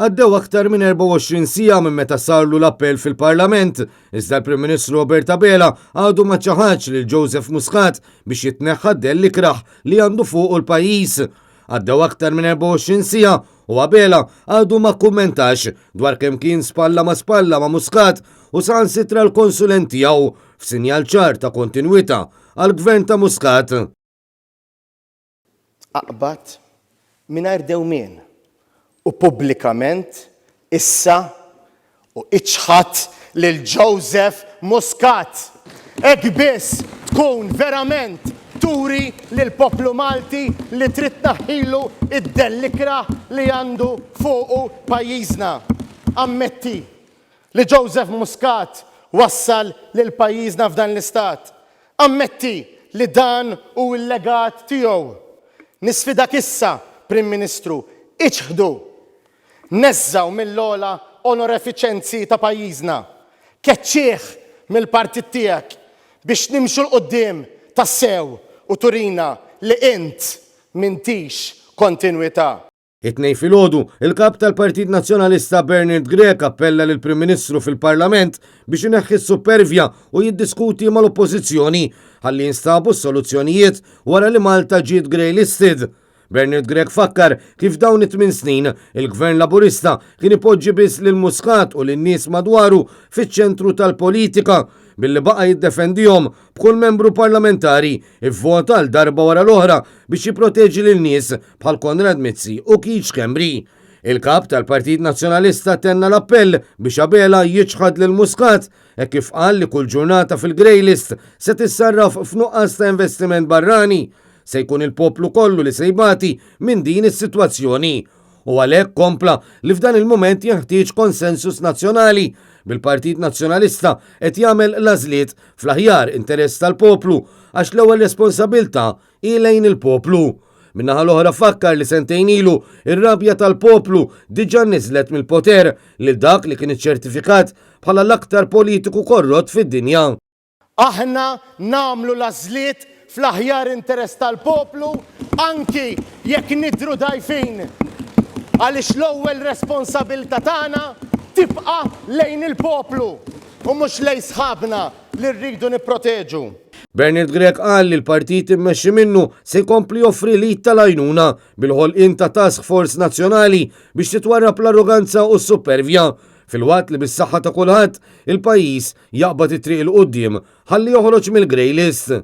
Għaddew aktar minn 24 sija minn meta sarlu l-appell fil-Parlament, iżda l-Prim Ministru Robert Abela għadu ma ċaħax lil Joseph Muscat biex jitneħħa l-ikraħ li għandu fuq il-pajjiż. Għaddew aktar minn 24 sija u Abela għadu ma kummentax dwar kemm kien spalla ma Muscat u sansitra l-konsulent tiegħu f'sinjal ċar ta' kontinwità għall-gvern ta' Muscat. Aqbad mingħajr dewmien u pubblikament issa u iċħat lil Joseph Muscat. Hekk biss tkun verament turi lil poplu Malti li trid taħilu id-dellikra li għandu fuqu pajjiżna. Ammetti li Joseph Muscat wassal lil pajjiżna f'dan l-istat. Ammetti li dan u l-legat tiegħu. Nisfidak issa, Prim Ministru, iċħdu, nezzaw mill-ola onorefiċenzi ta' pajjiżna. Keċċieħ mill-partit tiegħek biex nimxu l-qoddim tas-sew u turina li int m'intix kontinwità. It-tnejn filgħodu, il-kap tal-Partit Nazzjonalista Bernard Grech appella lill Prim Ministru fil-Parlament biex ineħħi s-supervja u jiddiskuti mal-Oppożizzjoni ħalli jinstabu s-soluzzjonijiet wara li Malta ġiet grey listed. Bernard Grech fakkar kif dawn it-8 snin il-Gvern Laburista kien ipoġġi biss lil Muscat u lin-nies madwaru fiċ-ċentru tal-politika billi baqa' jiddefendihom b'kull membru parlamentari ivvota l darba wara l-oħra biex jipproteġi lin-nies bħal Konrad Mizzi u Keith Schembri. Il-kap tal-Partit Nazzjonalista tenna l-appell biex Abela jiċħad lil Muscat hekk kif qal li kull ġurnata fil-Grey List se tissarraf f'nuqqas ta' investiment barrani. Se jkun il-poplu kollu li se jbati minn din is-sitwazzjoni. U għalhekk kompla li f'dan il-mument jeħtieġ konsensus nazzjonali bil-Partit Nazzjonalista qed jagħmel l-għażliet fl-aħjar interess tal-poplu għax l-ewwel responsabbiltà hi lejn il-poplu. Min-naħa l-oħra fakkar li sentejn ilu ir-rabja tal-poplu diġà niżlet mill-poter lil dak li kien iċċertifikat bħala l-aktar politiku korrott fid-dinja. Aħna nagħmlu l-għażliet fl-aħjar interess tal-poplu anki jekk nidhru dgħajfin. Għaliex l-ewwel responsabbiltà tagħna tibqa' lejn il-poplu u mhux lejn sħabna li rridu nipproteġu. Bernard Grech qal li l-partit immexxi minnu se jkompli joffri lid tal-għajnuna bil-ħolqien ta' Task Force Nazzjonali biex titwarrab l-arroganza u s-supervja fil-waqt li bis-saħħa ta' kulħadd il-pajjiż jaqbad it-triq il qudiem ħalli joħroġ mill-Grey List.